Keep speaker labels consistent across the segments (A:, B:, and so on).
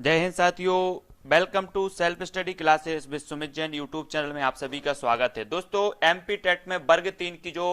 A: जय हिंद साथियों, welcome to self study classes with Sumit Jain YouTube channel में आप सभी का स्वागत है। दोस्तों, एमपी टेट में वर्ग 3 की जो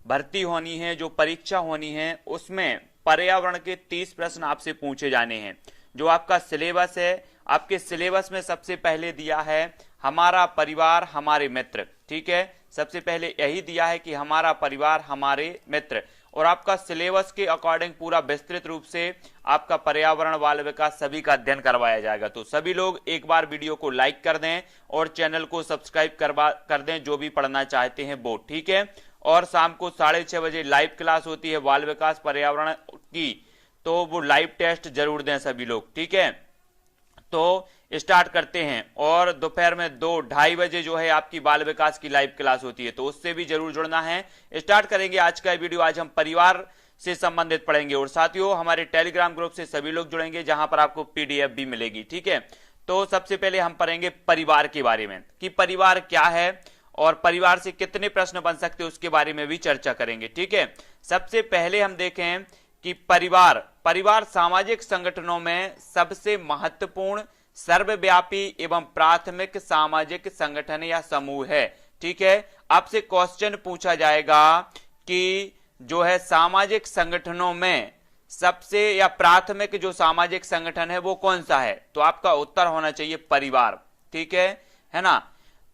A: भर्ती होनी है, जो परीक्षा होनी है, उसमें पर्यावरण के 30 प्रश्न आपसे पूछे जाने हैं। जो आपका सिलेबस है, आपके सिलेबस में सबसे पहले दिया है हमारा परिवार हमारे मित्र। ठीक है, सबसे पहले यही दिया है कि हमारा परिवार हमारे मित्र, और आपका सिलेबस के अकॉर्डिंग पूरा विस्तृत रूप से आपका पर्यावरण बाल विकास सभी का अध्ययन करवाया जाएगा। तो सभी लोग एक बार वीडियो को लाइक कर दें और चैनल को सब्सक्राइब कर दें, जो भी पढ़ना चाहते हैं वो। ठीक है, और शाम को 6:30 बजे लाइव क्लास होती है बाल विकास पर्यावरण की, तो वो लाइव टेस्ट जरूर दें सभी लोग। ठीक है, तो स्टार्ट करते हैं। और दोपहर में 2-2:30 बजे जो है आपकी बाल विकास की लाइव क्लास होती है, तो उससे भी जरूर जुड़ना है। स्टार्ट करेंगे आज का वीडियो। आज हम परिवार से संबंधित पढ़ेंगे, और साथियों हमारे टेलीग्राम ग्रुप से सभी लोग जुड़ेंगे, जहां पर आपको पीडीएफ भी मिलेगी। ठीक है, तो सबसे पहले हम पढ़ेंगे परिवार के बारे में कि परिवार क्या है और परिवार से कितने प्रश्न बन सकते हैं, उसके बारे में भी चर्चा करेंगे। ठीक है, सबसे पहले हम देखें कि परिवार सामाजिक संगठनों में सबसे महत्वपूर्ण, सर्वव्यापी एवं प्राथमिक सामाजिक संगठन या समूह है। ठीक है, आपसे क्वेश्चन पूछा जाएगा कि जो है सामाजिक संगठनों में सबसे या प्राथमिक जो सामाजिक संगठन है वो कौन सा है, तो आपका उत्तर होना चाहिए परिवार। ठीक है ना।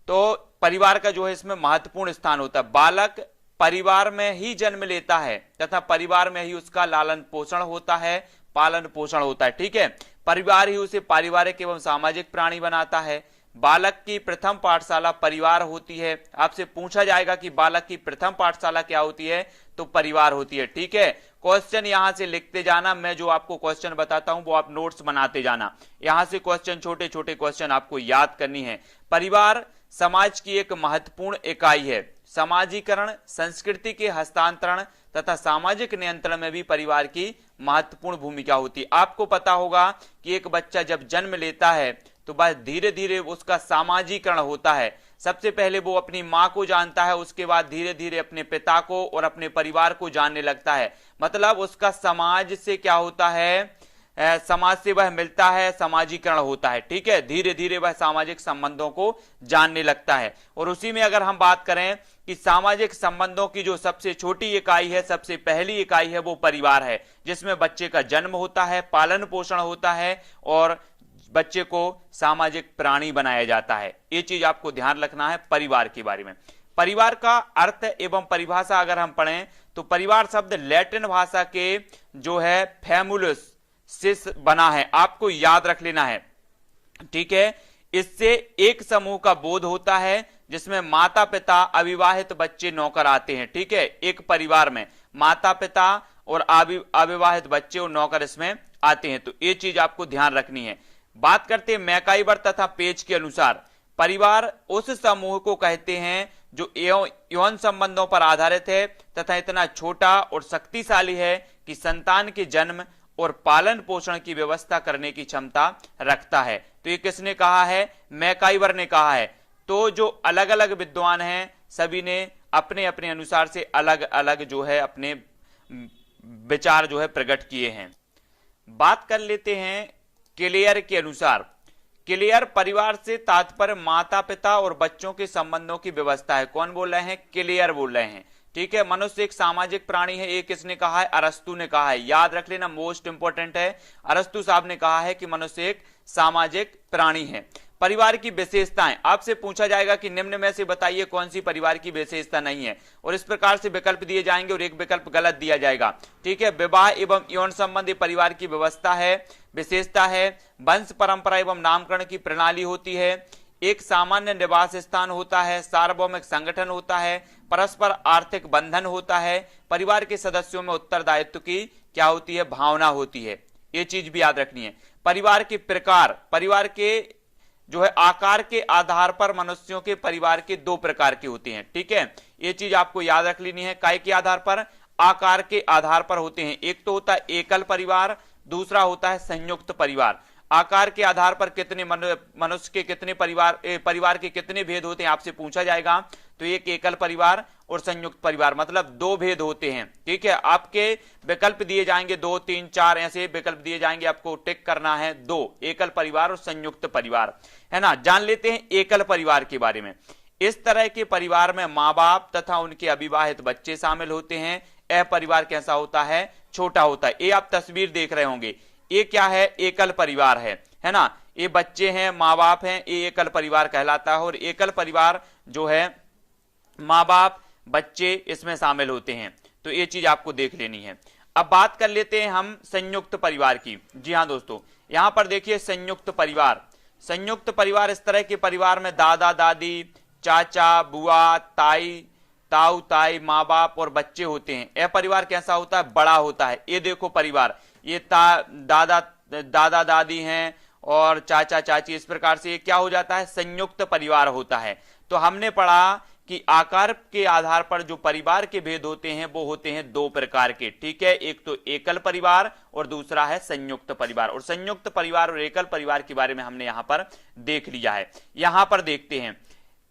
A: तो परिवार का जो है इसमें महत्वपूर्ण स्थान होता है। बालक परिवार में ही जन्म लेता है तथा परिवार में ही उसका लालन पोषण होता है, पालन पोषण होता है। ठीक है, परिवार ही उसे पारिवारिक एवं सामाजिक प्राणी बनाता है। बालक की प्रथम पाठशाला परिवार होती है। आपसे पूछा जाएगा कि बालक की प्रथम पाठशाला क्या होती है, तो परिवार होती है। ठीक है, क्वेश्चन यहां से लिखते जाना, मैं जो आपको क्वेश्चन बताता हूं वो आप नोट्स बनाते जाना। यहां से क्वेश्चन, छोटे छोटे क्वेश्चन आपको याद करनी है। परिवार समाज की एक महत्वपूर्ण इकाई है। समाजीकरण, संस्कृति के हस्तांतरण तथा सामाजिक नियंत्रण में भी परिवार की महत्वपूर्ण भूमिका होती है। आपको पता होगा कि एक बच्चा जब जन्म लेता है तो बस धीरे धीरे उसका सामाजीकरण होता है। सबसे पहले वो अपनी माँ को जानता है, उसके बाद धीरे धीरे अपने पिता को और अपने परिवार को जानने लगता है। मतलब उसका समाज से क्या होता है, समाज से वह मिलता है, समाजीकरण होता है। ठीक है, धीरे धीरे वह सामाजिक संबंधों को जानने लगता है। और उसी में अगर हम बात करें कि सामाजिक संबंधों की जो सबसे छोटी इकाई है, सबसे पहली इकाई है, वो परिवार है, जिसमें बच्चे का जन्म होता है, पालन पोषण होता है और बच्चे को सामाजिक प्राणी बनाया जाता है। ये चीज आपको ध्यान रखना है परिवार के बारे में। परिवार का अर्थ एवं परिभाषा अगर हम पढ़ें तो परिवार शब्द लैटिन भाषा के जो है फैमुलस से बना है, आपको याद रख लेना है। ठीक है, इससे एक समूह का बोध होता है जिसमें माता पिता, अविवाहित बच्चे, नौकर आते हैं। ठीक है, एक परिवार में माता पिता और अविवाहित बच्चे और नौकर इसमें आते हैं, तो ये चीज आपको ध्यान रखनी है। बात करते हैं मैकाइवर तथा पेज के अनुसार, परिवार उस समूह को कहते हैं जो यौन संबंधों पर आधारित है तथा इतना छोटा और शक्तिशाली है कि संतान के जन्म और पालन पोषण की व्यवस्था करने की क्षमता रखता है। तो ये किसने कहा है, मैकाइवर ने कहा है। तो जो अलग अलग विद्वान हैं सभी ने अपने अपने अनुसार से अलग अलग जो है अपने विचार जो है प्रकट किए हैं। बात कर लेते हैं क्लेयर के अनुसार। क्लेयर परिवार से तात्पर्य माता पिता और बच्चों के संबंधों की व्यवस्था है। कौन बोल रहे हैं, क्लेयर बोल रहे हैं। ठीक है, मनुष्य एक सामाजिक प्राणी है, ये किसने कहा है, अरस्तु ने कहा है। याद रख लेना, मोस्ट इंपोर्टेंट है, अरस्तु साहब ने कहा है कि मनुष्य एक सामाजिक प्राणी है। परिवार की विशेषताएं, आपसे पूछा जाएगा कि निम्न में से बताइए कौन सी परिवार की विशेषता नहीं है, और इस प्रकार से विकल्प दिए जाएंगे और एक विकल्प गलत दिया जाएगा। ठीक है, विवाह एवं यौन संबंधी परिवार की व्यवस्था है, विशेषता है। वंश परंपरा एवं नामकरण की प्रणाली होती है। एक सामान्य निवास स्थान होता है, सार्वभौमिक संगठन होता है, परस्पर आर्थिक बंधन होता है, परिवार के सदस्यों में उत्तरदायित्व की क्या होती है, भावना होती है। ये चीज भी याद रखनी है। परिवार के प्रकार, परिवार के जो है आकार के आधार पर मनुष्यों के परिवार के 2 प्रकार के होते हैं। ठीक है, ये चीज आपको याद रख लेनी है। काय के आधार पर, आकार के आधार पर होते हैं। एक तो होता है एकल परिवार, दूसरा होता है संयुक्त परिवार। आकार के आधार पर कितने मनुष्य के कितने परिवार के कितने भेद होते हैं आपसे पूछा जाएगा, तो एक एकल परिवार और संयुक्त परिवार, मतलब दो भेद होते हैं। ठीक है, आपके विकल्प दिए जाएंगे 2 3 4 ऐसे विकल्प दिए जाएंगे, आपको टिक करना है 2, एकल परिवार और संयुक्त परिवार, है ना। जान लेते हैं एकल परिवार के बारे में। इस तरह के परिवार में माँ बाप तथा उनके अविवाहित बच्चे शामिल होते हैं। यह परिवार कैसा होता है? छोटा होता है। ये आप तस्वीर देख रहे होंगे, ये क्या है? एकल परिवार है ना। ये बच्चे हैं, माँ बाप हैं, ये एकल परिवार कहलाता है। और एकल परिवार जो है माँ बाप बच्चे इसमें शामिल होते हैं, तो ये चीज आपको देख लेनी है। अब बात कर लेते हैं हम संयुक्त परिवार की। जी हाँ दोस्तों, यहां पर देखिए संयुक्त परिवार। संयुक्त परिवार इस तरह के परिवार में दादा दादी, चाचा बुआ, ताई ताऊ ताई, माँ बाप और बच्चे होते हैं। यह परिवार कैसा होता है? बड़ा होता है। ये देखो परिवार, ये दादा दादी हैं और चाचा चाची, इस प्रकार से ये क्या हो जाता है? संयुक्त परिवार होता है। तो हमने पढ़ा कि आकार के आधार पर जो परिवार के भेद होते हैं वो होते हैं 2 प्रकार के। ठीक है, एक तो एकल परिवार और दूसरा है संयुक्त परिवार। और संयुक्त परिवार और एकल परिवार के बारे में हमने यहां पर देख लिया है। यहां पर देखते हैं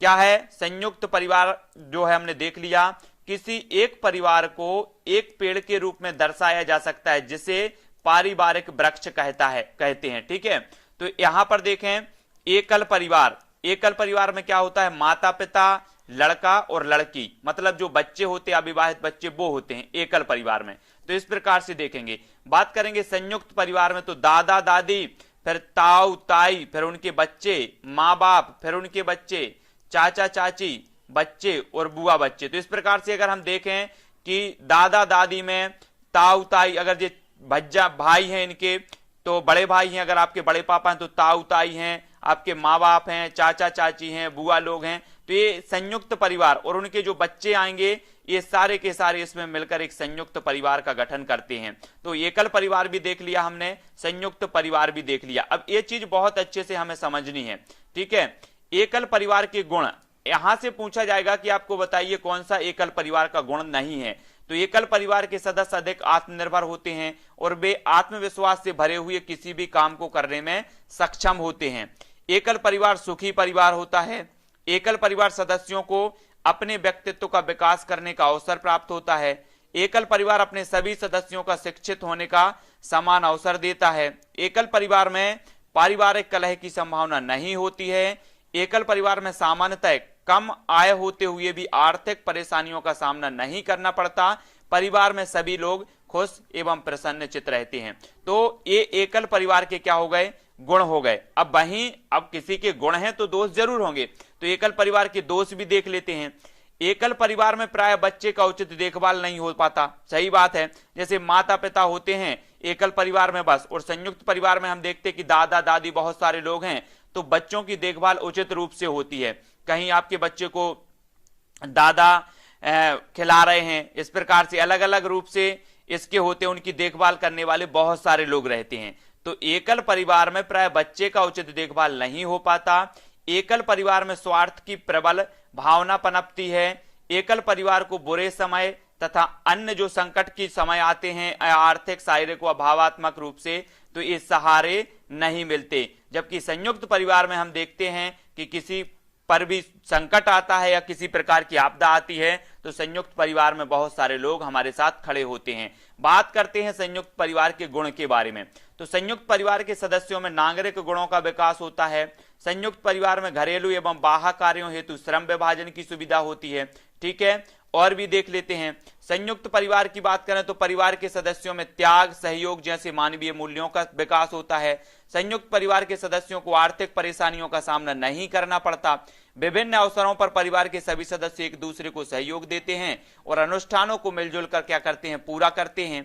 A: क्या है। संयुक्त परिवार जो है हमने देख लिया, किसी एक परिवार को एक पेड़ के रूप में दर्शाया जा सकता है जिसे पारिवारिक वृक्ष कहते हैं। ठीक है, तो यहां पर देखें एकल परिवार। एकल परिवार में क्या होता है? माता पिता, लड़का और लड़की, मतलब जो बच्चे होते हैं अविवाहित बच्चे, वो होते हैं एकल परिवार में। तो इस प्रकार से देखेंगे। बात करेंगे संयुक्त परिवार में, तो दादा दादी, फिर ताऊ ताई, फिर उनके बच्चे, माँ बाप, फिर उनके बच्चे, चाचा चाची, बच्चे और बुआ बच्चे। तो इस प्रकार से अगर हम देखें कि दादा दादी में ताऊ ताई, अगर ये भज्जा भाई हैं इनके, तो बड़े भाई हैं, अगर आपके बड़े पापा हैं तो ताऊ ताई हैं, आपके माँ बाप हैं, चाचा चाची हैं, बुआ लोग हैं। तो ये संयुक्त परिवार और उनके जो बच्चे आएंगे, ये सारे के सारे इसमें मिलकर एक संयुक्त परिवार का गठन करते हैं। तो एकल परिवार भी देख लिया हमने, संयुक्त परिवार भी देख लिया। अब ये चीज बहुत अच्छे से हमें समझनी है। ठीक है, एकल परिवार के गुण यहां से पूछा जाएगा कि आपको बताइए कौन सा एकल परिवार का गुण नहीं है। तो एकल परिवार के सदस्य अधिक आत्मनिर्भर होते हैं और वे आत्मविश्वास से भरे हुए किसी भी काम को करने में सक्षम होते हैं। एकल परिवार सुखी परिवार होता है। एकल परिवार सदस्यों को अपने व्यक्तित्व का विकास करने का अवसर प्राप्त होता है। एकल परिवार अपने सभी सदस्यों का शिक्षित होने का समान अवसर देता है। एकल परिवार में पारिवारिक कलह की संभावना नहीं होती है। एकल परिवार में सामान्यतः कम आय होते हुए भी आर्थिक परेशानियों का सामना नहीं करना पड़ता। परिवार में सभी लोग खुश एवं प्रसन्नचित्त रहते हैं। तो ये एकल परिवार के क्या हो गए? गुण हो गए। अब वहीं अब किसी के गुण हैं तो दोष जरूर होंगे, तो एकल परिवार के दोष भी देख लेते हैं। एकल परिवार में प्राय बच्चे का उचित देखभाल नहीं हो पाता। सही बात है, जैसे माता पिता होते हैं एकल परिवार में बस, और संयुक्त परिवार में हम देखते हैं कि दादा दादी बहुत सारे लोग हैं, तो बच्चों की देखभाल उचित रूप से होती है। कहीं आपके बच्चे को दादा खिला रहे हैं, इस प्रकार से अलग अलग रूप से इसके होते हैं, उनकी देखभाल करने वाले बहुत सारे लोग रहते हैं। तो एकल परिवार में प्राय बच्चे का उचित देखभाल नहीं हो पाता। एकल परिवार में स्वार्थ की प्रबल भावना पनपती है। एकल परिवार को बुरे समय तथा अन्य जो संकट की समय आते हैं आर्थिक शारीरिक व भावात्मक रूप से, तो ये सहारे नहीं मिलते। जबकि संयुक्त परिवार में हम देखते हैं कि किसी पर भी संकट आता है या किसी प्रकार की आपदा आती है तो संयुक्त परिवार में बहुत सारे लोग हमारे साथ खड़े होते हैं। बात करते हैं संयुक्त परिवार के गुण के बारे में। तो संयुक्त परिवार के सदस्यों में नागरिक गुणों का विकास होता है। संयुक्त परिवार में घरेलू एवं बाह्य कार्यों हेतु श्रम विभाजन की सुविधा होती है। ठीक है, और भी देख लेते हैं। संयुक्त परिवार की बात करें तो परिवार के सदस्यों में त्याग, सहयोग जैसे मानवीय मूल्यों का विकास होता है। संयुक्त परिवार के सदस्यों को आर्थिक परेशानियों का सामना नहीं करना पड़ता। विभिन्न अवसरों पर परिवार के सभी सदस्य एक दूसरे को सहयोग देते हैं और अनुष्ठानों को मिलजुल कर क्या करते हैं? पूरा करते हैं।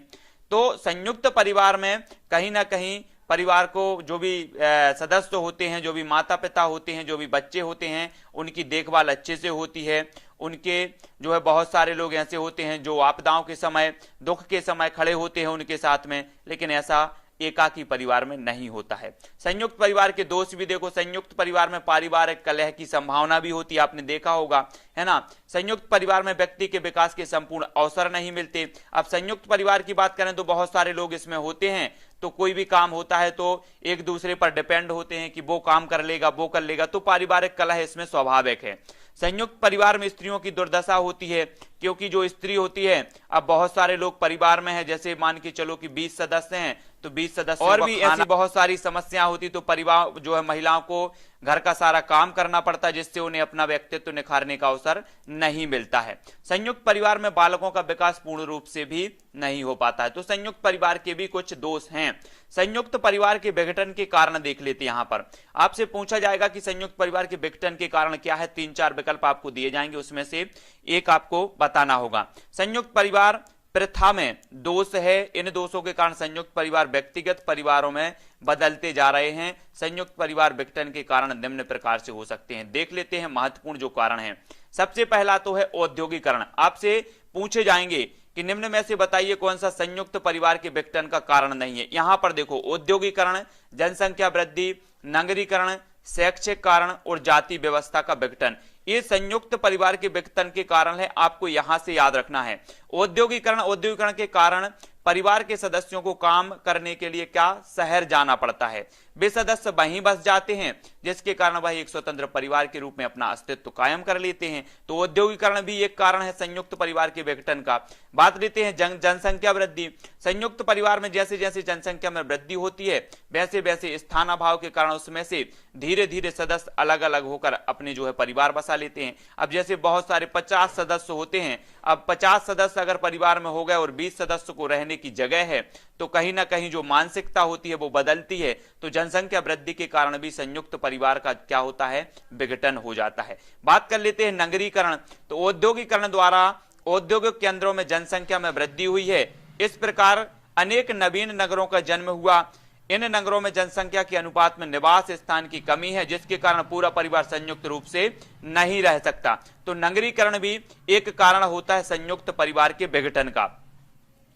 A: तो संयुक्त परिवार में कहीं ना कहीं परिवार को जो भी सदस्य होते हैं, जो भी माता पिता होते हैं, जो भी बच्चे होते हैं, उनकी देखभाल अच्छे से होती है। उनके जो है बहुत सारे लोग ऐसे होते हैं जो आपदाओं के समय, दुख के समय खड़े होते हैं उनके साथ में, लेकिन ऐसा एकाकी परिवार में नहीं होता है। संयुक्त परिवार के दोष भी देखो। संयुक्त परिवार में पारिवारिक कलह की संभावना भी होती है, आपने देखा होगा, है ना। संयुक्त परिवार में व्यक्ति के विकास के संपूर्ण अवसर नहीं मिलते। अब संयुक्त परिवार की बात करें तो बहुत सारे लोग इसमें होते हैं, तो कोई भी काम होता है तो एक दूसरे पर डिपेंड होते हैं कि वो काम कर लेगा, वो कर लेगा, तो पारिवारिक कलह इसमें स्वाभाविक है। संयुक्त परिवार में स्त्रियों की दुर्दशा होती है, क्योंकि जो स्त्री होती है, अब बहुत सारे लोग परिवार में हैं, जैसे मान के चलो कि 20 सदस्य हैं, तो 20 सदस्य और भी ऐसी बहुत सारी समस्या होती, तो परिवार जो है महिलाओं को घर का सारा काम करना पड़ता है, जिससे उन्हें अपना व्यक्तित्व निखारने का अवसर नहीं मिलता है। संयुक्त परिवार में बालकों का विकास पूर्ण रूप से भी नहीं हो पाता है। तो संयुक्त परिवार के भी कुछ दोष हैं। संयुक्त परिवार के विघटन के कारण देख लेते हैं। यहां पर आपसे पूछा जाएगा कि संयुक्त परिवार के विघटन के कारण क्या है। 3-4 विकल्प आपको दिए जाएंगे, उसमें से एक आपको बताना होगा। संयुक्त परिवार प्रथा में दोष है। इन दोषों के कारण संयुक्त परिवार व्यक्तिगत परिवारों में बदलते जा रहे हैं। संयुक्त परिवार विघटन के कारण निम्न प्रकार से हो सकते हैं। देख लेते हैं महत्वपूर्ण जो कारण हैं। सबसे पहला तो है औद्योगिकरण। आपसे पूछे जाएंगे कि निम्न में से बताइए कौन सा संयुक्त परिवार के विघटन का कारण नहीं है। यहां पर देखो, औद्योगिकरण, जनसंख्या वृद्धि, नगरीकरण, शैक्षिक कारण और जाति व्यवस्था का विघटन, ये संयुक्त परिवार के विघटन के कारण है। आपको यहां से याद रखना है। औद्योगिकरण के कारण परिवार के सदस्यों को काम करने के लिए क्या शहर जाना पड़ता है। वे सदस्य वहीं बस जाते हैं, जिसके कारण वह एक स्वतंत्र परिवार के रूप में अपना अस्तित्व कायम कर लेते हैं। तो औद्योगिकरण भी एक कारण है संयुक्त परिवार के विघटन का। बात लेते हैं जनसंख्या वृद्धि। संयुक्त परिवार में जैसे जैसे जनसंख्या में वृद्धि होती है, वैसे वैसे स्थान अभाव के कारण उसमें से धीरे धीरे सदस्य अलग अलग होकर अपने जो है परिवार बसा लेते हैं। अब जैसे बहुत सारे 50 सदस्य होते हैं, अब 50 सदस्य अगर परिवार में हो गए और 20 सदस्य को रहने की जगह है, तो कहीं ना कहीं जो मानसिकता होती है वो बदलती है। तो जनसंख्या वृद्धि के कारण भी संयुक्त परिवार का क्या होता है, विघटन हो जाता है। बात कर लेते हैं नगरीकरण। तो औद्योगिकरण द्वारा औद्योगिक केंद्रों में जनसंख्या में वृद्धि हुई है। इस प्रकार अनेक नवीन नगरों का जन्म हुआ। इन नगरों में जनसंख्या के अनुपात में निवास स्थान की कमी है, जिसके कारण पूरा परिवार संयुक्त रूप से नहीं रह सकता। तो नगरीकरण भी एक कारण होता है संयुक्त परिवार के विघटन का।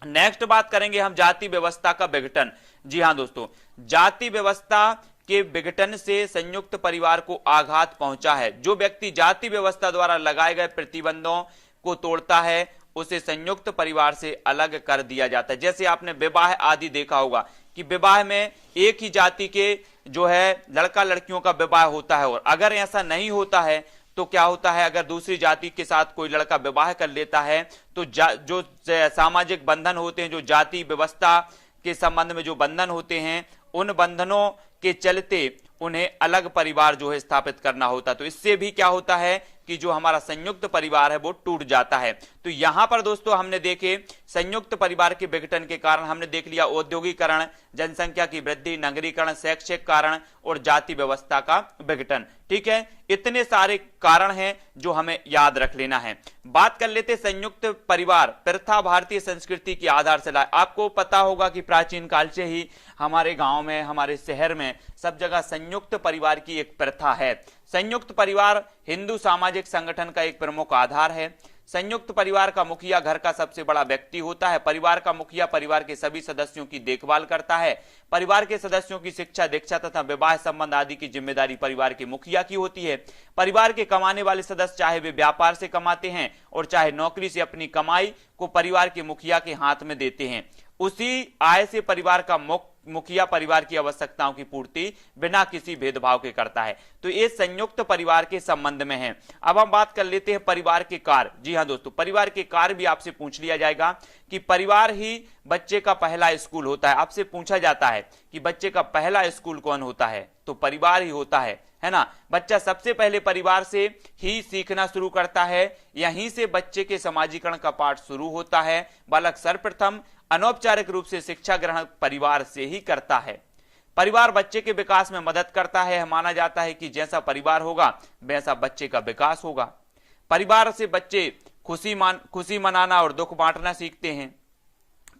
A: नेक्स्ट बात करेंगे हम जाति व्यवस्था का विघटन। जी हां दोस्तों, जाति व्यवस्था के विघटन से संयुक्त परिवार को आघात पहुंचा है। जो व्यक्ति जाति व्यवस्था द्वारा लगाए गए प्रतिबंधों को तोड़ता है, उसे संयुक्त परिवार से अलग कर दिया जाता है। जैसे आपने विवाह आदि देखा होगा कि विवाह में एक ही जाति के जो है लड़का लड़कियों का विवाह होता है, और अगर ऐसा नहीं होता है तो क्या होता है, अगर दूसरी जाति के साथ कोई लड़का विवाह कर लेता है तो जो सामाजिक बंधन होते हैं, जो जाति व्यवस्था के संबंध में जो बंधन होते हैं, उन बंधनों के चलते उन्हें अलग परिवार जो है स्थापित करना होता है। तो इससे भी क्या होता है कि जो हमारा संयुक्त परिवार है वो टूट जाता है। तो यहां पर दोस्तों हमने देखे संयुक्त परिवार के विघटन के कारण, हमने देख लिया औद्योगिकरण, जनसंख्या की वृद्धि, नगरीकरण, शैक्षिक कारण और जाति व्यवस्था का विघटन। ठीक है, इतने सारे कारण हैं जो हमें याद रख लेना है। बात कर लेते संयुक्त परिवार प्रथा भारतीय संस्कृति की आधारशिला। आपको पता होगा कि प्राचीन काल से ही हमारे गांव में, हमारे शहर में सब जगह संयुक्त परिवार की एक प्रथा है। संयुक्त परिवार हिंदू सामाजिक संगठन का एक प्रमुख आधार है। संयुक्त परिवार का मुखिया घर का सबसे बड़ा व्यक्ति होता है। परिवार का मुखिया परिवार के सभी सदस्यों की देखभाल करता है। परिवार के सदस्यों की शिक्षा, दीक्षा तथा विवाह संबंध आदि की जिम्मेदारी परिवार के मुखिया की होती है। परिवार के कमाने वाले सदस्य चाहे वे व्यापार से कमाते हैं और चाहे नौकरी से, अपनी कमाई को परिवार के मुखिया के हाथ में देते हैं। उसी आय से परिवार का मुखिया परिवार की आवश्यकताओं की पूर्ति बिना किसी भेदभाव के करता है। तो ये संयुक्त परिवार के संबंध में है। अब हम बात कर लेते हैं परिवार के कार्य। जी हां दोस्तों, परिवार के कार्य भी आपसे पूछ लिया जाएगा कि परिवार ही बच्चे का पहला स्कूल होता है। आपसे पूछा जाता है कि बच्चे का पहला स्कूल कौन होता है, तो परिवार ही होता है ना। बच्चा सबसे पहले परिवार से ही सीखना शुरू करता है। यहीं से बच्चे के समाजीकरण का पाठ शुरू होता है। बालक सर्वप्रथम अनौपचारिक रूप से शिक्षा ग्रहण परिवार से ही करता है। परिवार बच्चे के विकास में मदद करता है। माना जाता है कि जैसा परिवार होगा वैसा बच्चे का विकास होगा। परिवार से बच्चे खुशी मनाना और दुख बांटना सीखते हैं।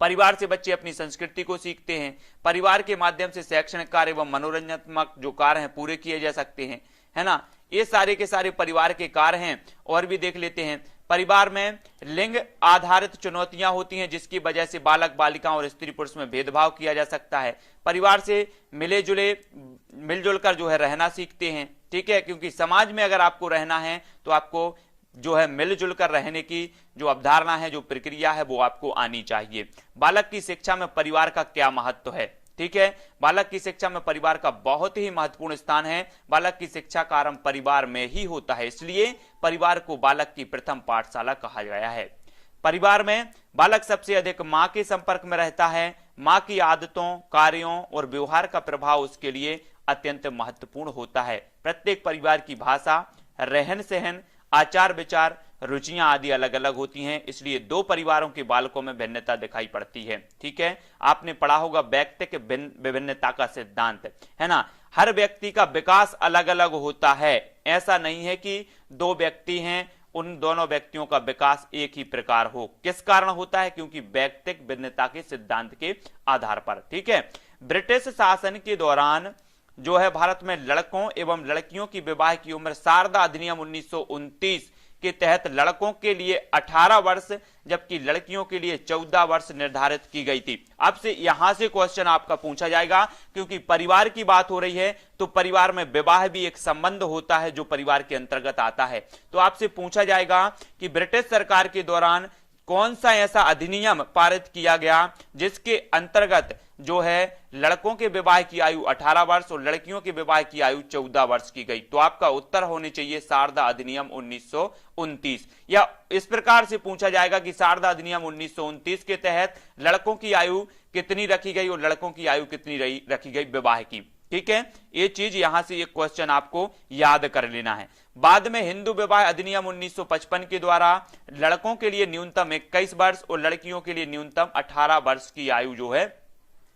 A: परिवार से बच्चे अपनी संस्कृति को सीखते हैं। परिवार के माध्यम से शैक्षणिक कार्य एवं मनोरंजनात्मक जो कार्य हैं पूरे किए जा सकते हैं, है ना। ये सारे के सारे परिवार के कार्य हैं। और भी देख लेते हैं, परिवार में लिंग आधारित चुनौतियां होती हैं, जिसकी वजह से बालक बालिकाओं और स्त्री पुरुष में भेदभाव किया जा सकता है। परिवार से मिलजुल कर जो है रहना सीखते हैं। ठीक है, क्योंकि समाज में अगर आपको रहना है तो आपको जो है मिलजुल कर रहने की जो अवधारणा है, जो प्रक्रिया है, वो आपको आनी चाहिए। बालक की शिक्षा में परिवार का क्या महत्व है, ठीक है। बालक की शिक्षा में परिवार का बहुत ही महत्वपूर्ण स्थान है। बालक की शिक्षा का आरंभ परिवार में ही होता है, इसलिए परिवार को बालक की प्रथम पाठशाला कहा गया है। परिवार में बालक सबसे अधिक मां के संपर्क में रहता है। मां की आदतों, कार्यों और व्यवहार का प्रभाव उसके लिए अत्यंत महत्वपूर्ण होता है। प्रत्येक परिवार की भाषा, रहन सहन, आचार विचार, रुचियां आदि अलग अलग होती हैं, इसलिए दो परिवारों के बालकों में भिन्नता दिखाई पड़ती है। ठीक है, आपने पढ़ा होगा व्यक्तिक विभिन्नता का सिद्धांत, है ना। हर व्यक्ति का विकास अलग अलग होता है। ऐसा नहीं है कि दो व्यक्ति हैं, उन दोनों व्यक्तियों का विकास एक ही प्रकार हो। किस कारण होता है? क्योंकि व्यक्तिक भिन्नता के सिद्धांत के आधार पर। ठीक है, ब्रिटिश शासन के दौरान जो है भारत में लड़कों एवं लड़कियों की विवाह की उम्र शारदा अधिनियम 1929 के तहत लड़कों के लिए 18 वर्ष जबकि लड़कियों के लिए 14 वर्ष निर्धारित की गई थी। अब से यहां से क्वेश्चन आपका पूछा जाएगा, क्योंकि परिवार की बात हो रही है तो परिवार में विवाह भी एक संबंध होता है जो परिवार के अंतर्गत आता है। तो आपसे पूछा जाएगा कि ब्रिटिश सरकार के दौरान कौन सा ऐसा अधिनियम पारित किया गया जिसके अंतर्गत जो है लड़कों के विवाह की आयु 18 वर्ष और लड़कियों के विवाह की आयु 14 वर्ष की गई। तो आपका उत्तर होने चाहिए शारदा अधिनियम 1929। या इस प्रकार से पूछा जाएगा कि शारदा अधिनियम 1929 के तहत लड़कों की आयु कितनी रखी गई और लड़कों की आयु कितनी रखी गई विवाह की। ठीक है, ये चीज यहां से एक क्वेश्चन आपको याद कर लेना है। बाद में हिंदू विवाह अधिनियम 1955 के द्वारा लड़कों के लिए न्यूनतम 21 वर्ष और लड़कियों के लिए न्यूनतम 18 वर्ष की आयु जो है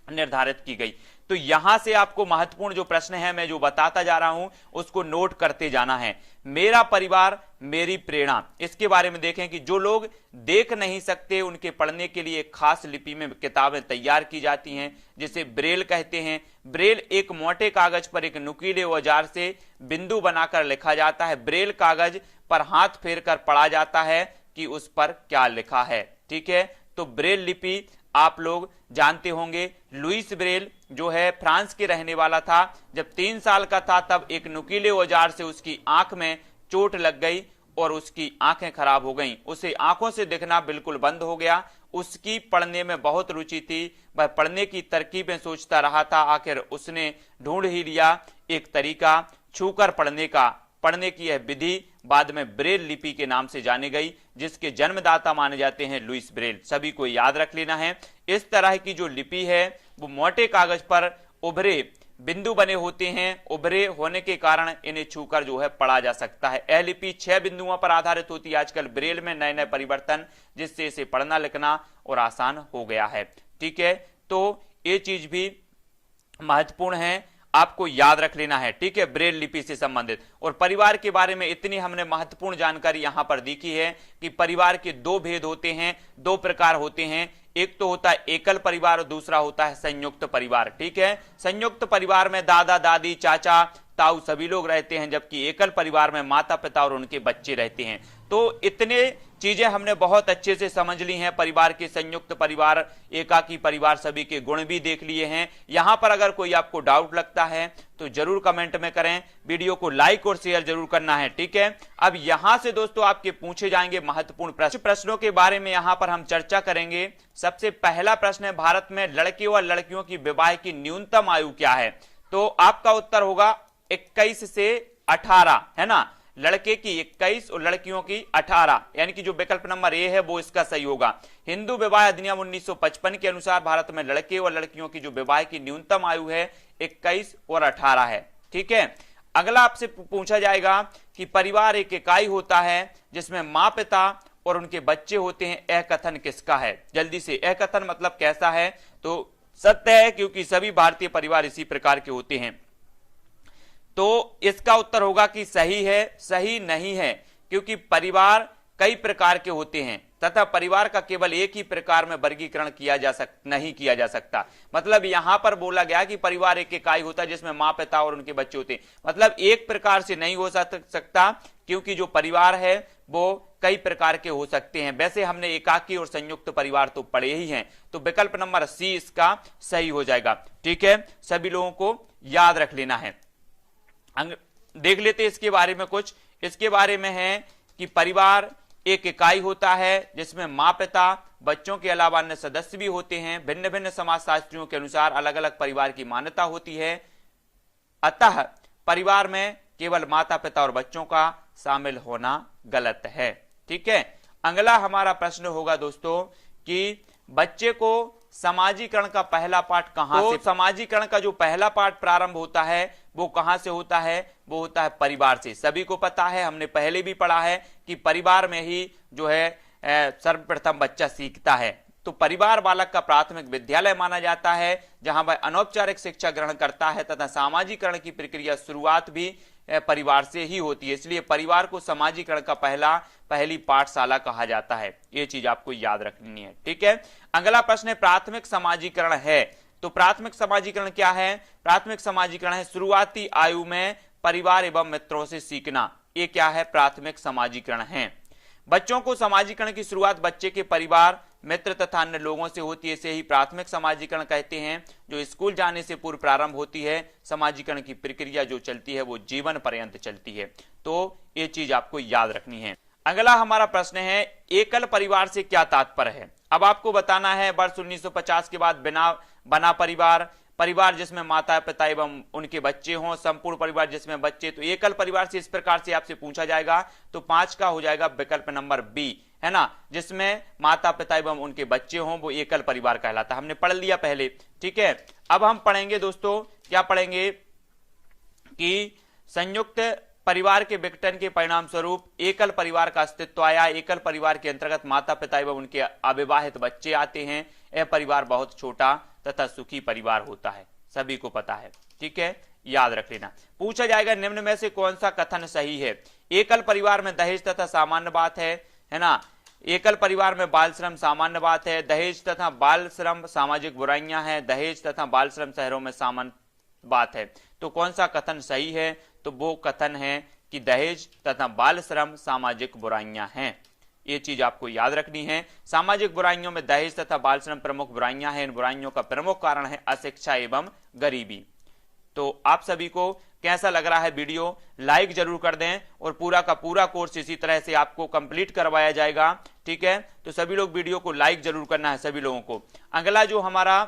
A: निर्धारित की गई। तो यहां से आपको महत्वपूर्ण जो प्रश्न है मैं जो बताता जा रहा हूं उसको नोट करते जाना है। मेरा परिवार मेरी प्रेरणा, इसके बारे में देखें कि जो लोग देख नहीं सकते उनके पढ़ने के लिए खास लिपि में किताबें तैयार की जाती हैं जिसे ब्रेल कहते हैं। ब्रेल एक मोटे कागज पर एक नुकीले औजार से बिंदु बनाकर लिखा जाता है। ब्रेल कागज पर हाथ फेर कर पढ़ा जाता है कि उस पर क्या लिखा है। ठीक है, तो ब्रेल लिपि आप लोग जानते होंगे। लुईस ब्रेल जो है फ्रांस के रहने वाला था। जब 3 साल का था तब एक नुकीले औजार से उसकी आंख में चोट लग गई और उसकी आंखें खराब हो गईं। उसे आंखों से दिखना बिल्कुल बंद हो गया। उसकी पढ़ने में बहुत रुचि थी, वह पढ़ने की तरकीबें सोचता रहा था। आखिर उसने ढूंढ ही लिया एक तरीका छूकर पढ़ने की यह विधि बाद में ब्रेल लिपि के नाम से जानी गई, जिसके जन्मदाता माने जाते हैं लुईस ब्रेल। सभी को याद रख लेना है। इस तरह की जो लिपि है वो मोटे कागज पर उभरे बिंदु बने होते हैं। उभरे होने के कारण इन्हें छूकर जो है पढ़ा जा सकता है। यह लिपि 6 बिंदुओं पर आधारित होती है। आजकल ब्रेल में नए नए परिवर्तन जिससे इसे पढ़ना लिखना और आसान हो गया है। ठीक है, तो ये चीज भी महत्वपूर्ण है, आपको याद रख लेना है। ठीक है, ब्रेल लिपि से संबंधित। और परिवार के बारे में इतनी हमने महत्वपूर्ण जानकारी यहां पर देखी है कि परिवार के 2 भेद होते हैं, 2 प्रकार होते हैं। एक तो होता है एकल परिवार और दूसरा होता है संयुक्त परिवार। ठीक है, संयुक्त परिवार में दादा दादी चाचा ताऊ सभी लोग रहते हैं, जबकि एकल परिवार में माता पिता और उनके बच्चे रहते हैं। तो इतने चीजें हमने बहुत अच्छे से समझ ली हैं। परिवार के संयुक्त परिवार, एकाकी परिवार, सभी के गुण भी देख लिए हैं। यहां पर अगर कोई आपको डाउट लगता है तो जरूर कमेंट में करें। वीडियो को लाइक और शेयर जरूर करना है। ठीक है, अब यहां से दोस्तों आपके पूछे जाएंगे महत्वपूर्ण प्रश्न। प्रश्नों के बारे में यहां पर हम चर्चा करेंगे। सबसे पहला प्रश्न है, भारत में लड़के और लड़कियों की विवाह की न्यूनतम आयु क्या है? तो आपका उत्तर होगा 21 से 18, है ना। लड़के की 21 और लड़कियों की 18, यानी कि जो विकल्प नंबर ए है वो इसका सही होगा। हिंदू विवाह अधिनियम 1955 के अनुसार भारत में लड़के और लड़कियों की जो विवाह की न्यूनतम आयु है 21 और 18 है। ठीक है, अगला आपसे पूछा जाएगा कि परिवार एक इकाई होता है जिसमें माँ पिता और उनके बच्चे होते हैं। यह कथन किसका है? जल्दी से, यह कथन मतलब कैसा है? तो सत्य है, क्योंकि सभी भारतीय परिवार इसी प्रकार के होते हैं। तो इसका उत्तर होगा कि सही है। सही नहीं है, क्योंकि परिवार कई प्रकार के होते हैं तथा परिवार का केवल एक ही प्रकार में वर्गीकरण नहीं किया जा सकता। मतलब यहां पर बोला गया कि परिवार एक इकाई होता है जिसमें माँ पिता और उनके बच्चे होते हैं। मतलब एक प्रकार से नहीं हो सकता, क्योंकि जो परिवार है वो कई प्रकार के हो सकते हैं। वैसे हमने एकाकी और संयुक्त परिवार तो पढ़े ही हैं, तो विकल्प नंबर सी इसका सही हो जाएगा। ठीक है, सभी लोगों को याद रख लेना है। देख लेते इसके बारे में कुछ। इसके बारे में है कि परिवार एक इकाई होता है जिसमें माँ पिता बच्चों के अलावा अन्य सदस्य भी होते हैं। भिन्न भिन्न समाजशास्त्रियों के अनुसार अलग अलग परिवार की मान्यता होती है, अतः परिवार में केवल माता पिता और बच्चों का शामिल होना गलत है। ठीक है, अगला हमारा प्रश्न होगा दोस्तों कि बच्चे को समाजीकरण का पहला पाठ कहां से, समाजीकरण का जो पहला पाठ प्रारंभ होता है वो कहां से होता है, वो होता है परिवार से। सभी को पता है, हमने पहले भी पढ़ा है कि परिवार में ही जो है सर्वप्रथम बच्चा सीखता है। तो परिवार बालक का प्राथमिक विद्यालय माना जाता है जहां वह अनौपचारिक शिक्षा ग्रहण करता है तथा सामाजिकरण की प्रक्रिया शुरुआत भी परिवार से ही होती है। इसलिए परिवार को समाजीकरण का पहली पाठशाला कहा जाता है। ये चीज आपको याद रखनी है। ठीक है, अगला प्रश्न है प्राथमिक समाजीकरण है। तो प्राथमिक समाजीकरण क्या है? प्राथमिक समाजीकरण है शुरुआती आयु में परिवार एवं मित्रों से सीखना। ये क्या है? प्राथमिक समाजीकरण है। बच्चों को समाजीकरण की शुरुआत बच्चे के परिवार, मित्र तथा अन्य लोगों से होती है। इसे ही प्राथमिक समाजीकरण कहते हैं, जो स्कूल जाने से पूर्व प्रारंभ होती है। समाजीकरण की प्रक्रिया जो चलती है वो जीवन पर्यंत चलती है। तो ये चीज आपको याद रखनी है। अगला हमारा प्रश्न है एकल परिवार से क्या तात्पर्य है? अब आपको बताना है वर्ष 1950 के बाद बना परिवार, परिवार जिसमें माता पिता एवं उनके बच्चे हों, संपूर्ण परिवार जिसमें बच्चे। तो एकल परिवार से इस प्रकार से आपसे पूछा जाएगा तो 5 का हो जाएगा विकल्प नंबर बी, है ना, जिसमें माता पिता एवं उनके बच्चे हों, वो एकल परिवार कहलाता है। हमने पढ़ लिया पहले। ठीक है, अब हम पढ़ेंगे दोस्तों, क्या पढ़ेंगे कि संयुक्त परिवार के विघटन के परिणाम स्वरूप एकल परिवार का अस्तित्व आया। एकल परिवार के अंतर्गत माता पिता एवं उनके अविवाहित बच्चे आते हैं। यह परिवार बहुत छोटा तथा सुखी परिवार होता है, सभी को पता है। ठीक है, याद रख लेना। पूछा जाएगा निम्न में से कौन सा कथन सही है? एकल परिवार में दहेज तथा सामान्य बात है ना। एकल परिवार में बाल श्रम सामान्य बात है। दहेज तथा बाल श्रम सामाजिक बुराइयां हैं। दहेज तथा बाल श्रम शहरों में सामान्य बात है। तो कौन सा कथन सही है? तो वो कथन है कि दहेज तथा बाल श्रम सामाजिक बुराइयां हैं। ये चीज आपको याद रखनी है। सामाजिक बुराइयों में दहेज तथा बाल श्रम प्रमुख बुराइयां हैं। इन बुराइयों का प्रमुख कारण है अशिक्षा एवं गरीबी। तो आप सभी को कैसा लग रहा है वीडियो? लाइक जरूर कर दें और पूरा का पूरा कोर्स इसी तरह से आपको कंप्लीट करवाया जाएगा। ठीक है, तो सभी लोग वीडियो को लाइक जरूर करना है सभी लोगों को। अगला जो हमारा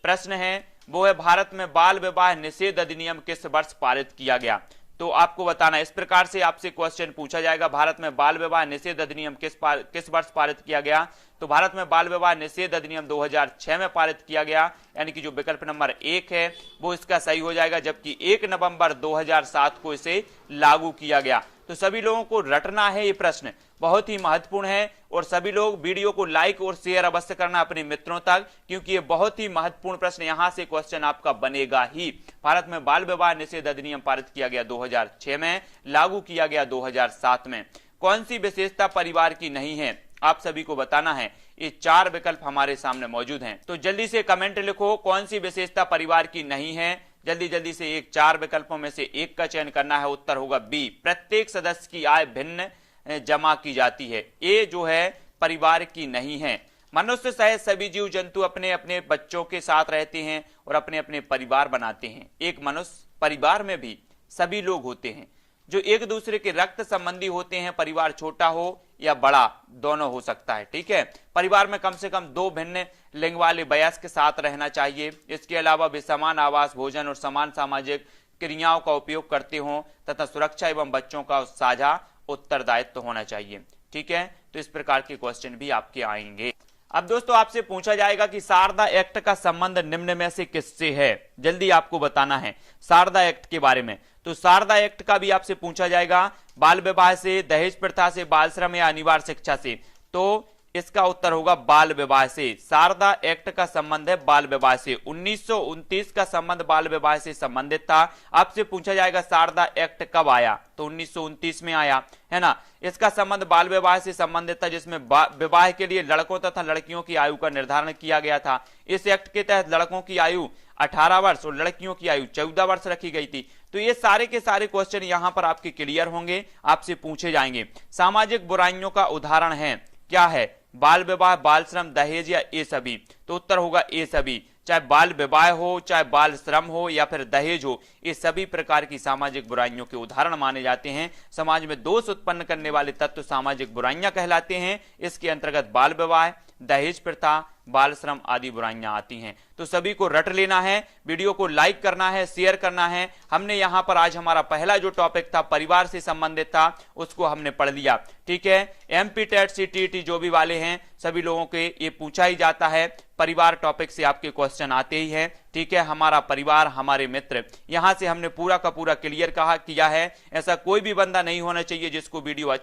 A: प्रश्न है वो है भारत में बाल विवाह निषेध अधिनियम किस वर्ष पारित किया गया? तो आपको बताना, इस प्रकार से आपसे क्वेश्चन पूछा जाएगा, भारत में बाल विवाह निषेध अधिनियम किस वर्ष पारित किया गया? तो भारत में बाल विवाह निषेध अधिनियम 2006 में पारित किया गया, यानी कि जो विकल्प नंबर 1 है वो इसका सही हो जाएगा। जबकि 1 नवंबर 2007 को इसे लागू किया गया। तो सभी लोगों को रटना है, ये प्रश्न बहुत ही महत्वपूर्ण है और सभी लोग वीडियो को लाइक और शेयर अवश्य करना अपने मित्रों तक, क्योंकि ये बहुत ही महत्वपूर्ण प्रश्न, यहां से क्वेश्चन आपका बनेगा ही। भारत में बाल विवाह निषेध अधिनियम पारित किया गया 2006 में, लागू किया गया 2007 में। कौन सी विशेषता परिवार की नहीं है? आप सभी को बताना है। ये 4 विकल्प हमारे सामने मौजूद हैं, तो जल्दी से कमेंट लिखो कौन सी विशेषता परिवार की नहीं है। जल्दी जल्दी से एक 4 विकल्पों में से एक का चयन करना है। उत्तर होगा बी, प्रत्येक सदस्य की आय भिन्न जमा की जाती है। ये जो है परिवार की नहीं है। मनुष्य सहित सभी जीव जंतु अपने अपने बच्चों के साथ रहते हैं और अपने अपने परिवार बनाते हैं। एक मनुष्य परिवार में भी सभी लोग होते हैं जो एक दूसरे के रक्त संबंधी होते हैं। परिवार छोटा हो या बड़ा दोनों हो सकता है। ठीक है, परिवार में कम से कम 2 भिन्न लिंग वाले वयस्क के साथ रहना चाहिए। इसके अलावा वे समान आवास, भोजन और समान सामाजिक क्रियाओं का उपयोग करते हों तथा सुरक्षा एवं बच्चों का साझा उत्तरदायित्व होना चाहिए। ठीक है, तो इस प्रकार के क्वेश्चन भी आपके आएंगे। अब दोस्तों आपसे पूछा जाएगा कि शारदा एक्ट का संबंध निम्न में से किससे है? जल्दी आपको बताना है शारदा एक्ट के बारे में। तो शारदा एक्ट का भी आपसे पूछा जाएगा बाल विवाह से, दहेज प्रथा से, बाल श्रम या अनिवार्य शिक्षा से। तो इसका उत्तर होगा बाल विवाह से। शारदा एक्ट का संबंध है बाल विवाह से। 1929 का संबंध बाल विवाह से संबंधित था। आपसे पूछा जाएगा शारदा एक्ट कब आया? तो 1929 में आया, है ना। इसका संबंध बाल विवाह से संबंधित था, जिसमें विवाह के लिए लड़कों तथा लड़कियों की आयु का निर्धारण किया गया था। इस एक्ट के तहत लड़कों की आयु 18 वर्ष और लड़कियों की आयु 14 वर्ष रखी गई थी। तो ये सारे के सारे क्वेश्चन यहां पर आपके क्लियर होंगे, आपसे पूछे जाएंगे। सामाजिक बुराइयों का उदाहरण है, क्या है? बाल विवाह, बाल श्रम, दहेज या ए सभी? तो उत्तर होगा ए सभी। चाहे बाल विवाह हो, चाहे बाल श्रम हो या फिर दहेज हो, ये सभी प्रकार की सामाजिक बुराइयों के उदाहरण माने जाते हैं। समाज में दोष उत्पन्न करने वाले तत्व सामाजिक बुराइयां कहलाते हैं। इसके अंतर्गत बाल विवाह, दहेज प्रथा, बाल श्रम आदि बुराइयां आती हैं। तो सभी को रट लेना है, वीडियो को लाइक करना है, शेयर करना है। हमने यहां पर आज हमारा पहला जो टॉपिक था परिवार से संबंधित था, उसको हमने पढ़ लिया। ठीक है, एमपी टेट सीटीईटी जो भी वाले हैं सभी लोगों के ये पूछा ही जाता है, परिवार टॉपिक से आपके क्वेश्चन आते ही हैं। ठीक है, हमारा परिवार, हमारे मित्र, यहां से हमने पूरा का पूरा क्लियर किया है। ऐसा कोई भी बंदा नहीं होना चाहिए जिसको वीडियो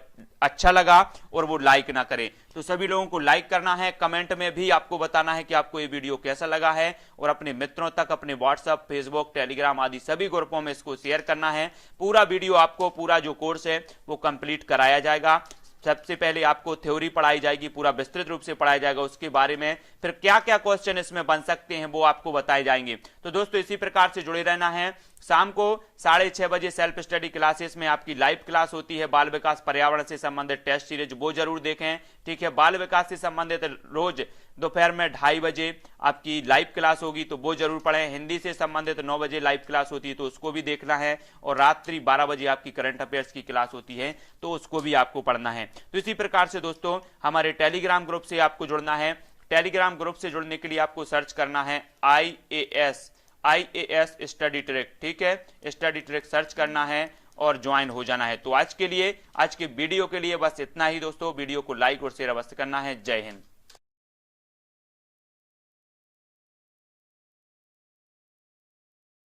A: अच्छा लगा और वो लाइक ना करे। तो सभी लोगों को लाइक करना है, कमेंट में भी आपको बताना है कि आपको ये वीडियो कैसा लगा है, और अपने मित्रों तक, अपने व्हाट्सएप, फेसबुक, टेलीग्राम आदि सभी ग्रुपों में इसको शेयर करना है। पूरा वीडियो आपको, पूरा जो कोर्स है वो कंप्लीट कराया जाएगा। सबसे पहले आपको थ्योरी पढ़ाई जाएगी, पूरा विस्तृत रूप से पढ़ाया जाएगा, उसके बारे में फिर क्या क्या क्वेश्चन इसमें बन सकते हैं वो आपको बताए जाएंगे। तो दोस्तों इसी प्रकार से जुड़े रहना है। शाम को 6:30 बजे सेल्फ स्टडी क्लासेस में आपकी लाइव क्लास होती है, बाल विकास पर्यावरण से संबंधित टेस्ट सीरीज, वो जरूर देखें। ठीक है, बाल विकास से संबंधित रोज दोपहर में 2:30 बजे आपकी लाइव क्लास होगी, तो वो जरूर पढ़ें। हिंदी से संबंधित 9 बजे लाइव क्लास होती है, तो उसको भी देखना है। और रात्रि 12 बजे आपकी करंट अफेयर्स की क्लास होती है, तो उसको भी आपको पढ़ना है। तो इसी प्रकार से दोस्तों हमारे टेलीग्राम ग्रुप से आपको जुड़ना है। टेलीग्राम ग्रुप से जुड़ने के लिए आपको सर्च करना है IAS स्टडी ट्रिक। ठीक है, स्टडी ट्रिक सर्च करना है और ज्वाइन हो जाना है। तो आज के वीडियो के लिए बस इतना ही दोस्तों। वीडियो को लाइक और शेयर अवश्य करना है। जय हिंद।